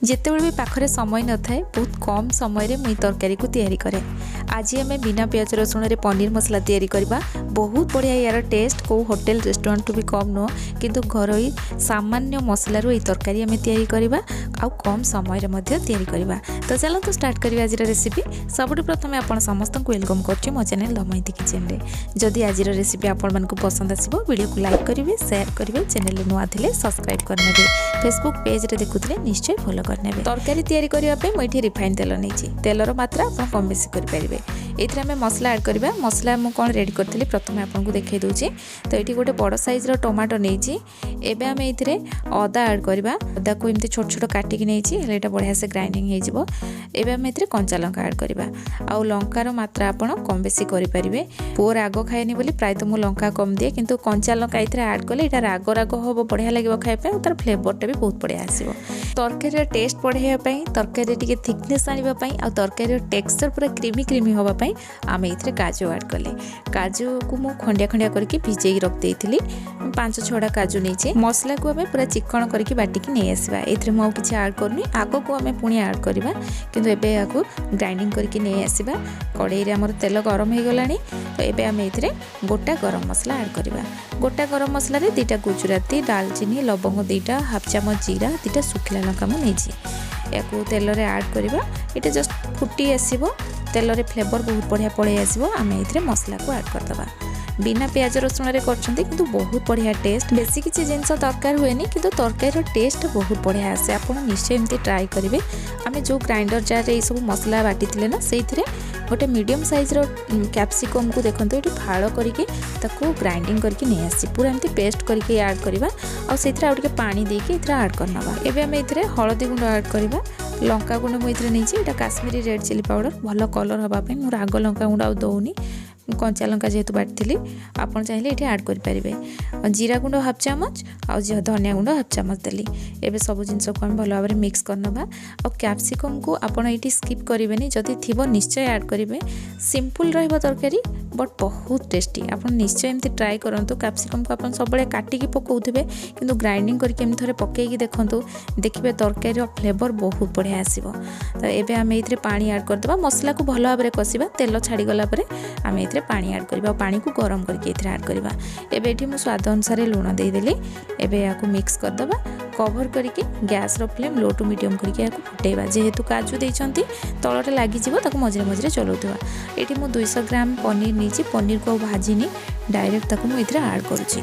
जितेबाला भी पाखे समय न थाए बहुत कम समय मुई तरकारी को तैयारी करे। आज आम बिना प्याज रसुण रे पनीर मसला तैयारी करबा। बहुत बढ़िया यार टेस्ट को होटेल रेस्टोरेंट भी कम नुह किंतु घरोई सामान्य मसलारू ये तरकारी आम तैयारी करबा आ कम समय तैयारी करबा। तो चलो स्टार्ट करबा आज रेसिपी। सबुठ प्रथम आपण समस्त को वेलकम करछि मो चैनल दमयंती किचन रे। जदि आज रेसिपी आपण मानकु पसंद आसीबो वीडियो को लाइक करिवे शेयर करिवे चैनल नुआ थिले सब्सक्राइब करनेबे फेसबुक पेज रे देखुथिले निश्चय फॉलो करनेबे। तरकारी तैयारी करिवा पे मैं रिफाइन तेल नहीं तेलर मात्रा आप कम बेसी करेंगे। ये आम मसला ऐड करवा। मसला मुझे कौन रेडी करी प्रथम आपको देखई दूसरी। तो ये गोटे बड़ साइज टमाटो नहीं एवं आम ये अदा ऐड करवा। अदा को एमती छोट छोट काटिक नहीं बढ़िया से ग्राइंडिंग हो। आम ये कंचा लंका ऐड करवा। आउ लंकार मात्रा आप कम बेसी करेंगे। पुओ राग खाएनी बोली प्राय तो मुझे लंका कम दिए किंतु कंचा लंका ये ऐड कले ये राग राग हम बढ़िया लगे खाइबा तार फ्लेवरटा भी बहुत बढ़िया आसो। तरकारी टेस्ट बढ़ाई तरकारी टी थिकनेस आने तरकारी टेक्सचर पूरा क्रीमी क्रीमी होगापाई आम ये काजू ऐड कले। काजू को मुझे खंडिया खंडिया करके भिजे रख देती 5-6टा काजू नहीं। मसला को आम पूरा चिकन करके बाटिकी नहीं आसवा। ये मुझे किसी ऐड करनी आग को आम पुणी ऐड करवा किंतु एबे आगो ग्राइंडिंग करके नहीं आसवा। कड़ाई आमर तेल गरम हो गलानी। तो ये आम ये गोटा गरम मसला ऐड करवा। गोटा गरम मसला 2टा गुजराती दालचीनी लवंग 2टा हाफ चामच जीरा 2टा सुखिला लंका मुझे या तेल रे ऐड करवा। ये जस्ट फुटी आसो तेल रे फ्लेवर बहुत बढ़िया पड़े आसो। आम ये मसला को ऐड करदे। बिना प्याज रसुण रे करछंती किंतु बहुत बढ़िया टेस्ट। बेसी किसी जिनस दरकार हुए किंतु तरकारी टेस्ट बहुत बढ़िया आसे। आप निश्चय एमती ट्राई करेंगे। आम जो ग्राइंडर जार ये सब मसला बाटी ना से गोटे मीडियम साइज कैप्सिकम को देखते ये फाड़ करके ग्राइंडिंग करके नहीं आसी पूरा एमती पेस्ट करके ऐड करवा। आउटे पानी देके ऐड करना। एवं ये हलदी गुंड ऐड करवा। लंका गुंड मुझे नहीं काश्मीरी रेड चिली पाउडर भल कलर हाँपाई मुझे राग लंका गुंड आ दौनी कंचा लंका जेहेतु बाटी आप चाहिए ये ऐड करेंगे। जीरा गुंड हाफ चामच आ धनिया गुंड हाफ चामच देली। एबे सब जिनस को हम भल भाव मिक्स करना। कैप्सिकम को आपड़ ये स्किप करेंगे जदि थी निश्चय ऐड करेंगे। सिंपल रही तरकारी बट बहुत टेस्टी। आप निश्चय एमती ट्राई करूँ। कैप्सिकम को आप सब काटिकी पकाउथे किंतु ग्राइंडिंग करके एमती थे पकईकी देखूँ देखिए तरकारी फ्लेवर बहुत बढ़िया आसो। तो ये आम ये पानी ऐड करदे मसला को भल भाव कषा तेल छाड़गला आम ये पानी ऐड करवा। पानी को गरम करके ऐड करवा। एबे मुझे स्वाद अनुसार लुण देदेली। एबे या मिक्स करदे कवर करके गैस रो फ्लेम लो टू मीडियम करके फुटेबा। जेहेतु काजू देइचंती तलटे लागिजिवो ताको मझे मझे चलाउथबा। एठी मु 200 ग्राम पनीर नीची। पनीर को भाजीनी डायरेक्ट ताको मु इथरे ऐड करूची।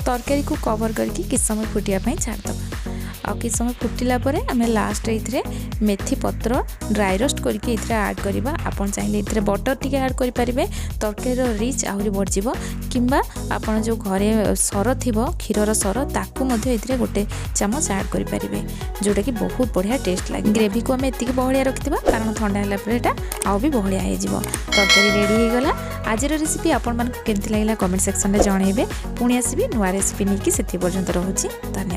तरकारी को कवर करके किछ समय फुटिया पई छाड़दबा। आ कि समय फुटिला परे आमे लास्ट इथरे मेथी पत्र ड्राई रोस्ट करके इथरे ऐड करबा। आपन चाहिले इथरे बटर टिके ऐड करि परिबे तरकारी रिच आहुरी बढ़जिवो। किंबा आपन जो घरे सर थिबो क्षीरर सर ताकू मध्ये इथरे गोटे चामच ऐड करि परिबे जोटा कि बहुत बढ़िया टेस्ट लागे। ग्रेवी को आमे एतिकी बहलिया रखिथिबा कारण ठंडा होला परे एटा आउ भी बहलिया हे जिवो। तरकारी रेडी हे गला। आज रेसिपी आपन मन केमति लागला कमेंट सेक्शन रे जणाइबे। पुणी आसीबे नुवा रेसिपी नेकी सेति पर्यंत रहूची। धन्यवाद।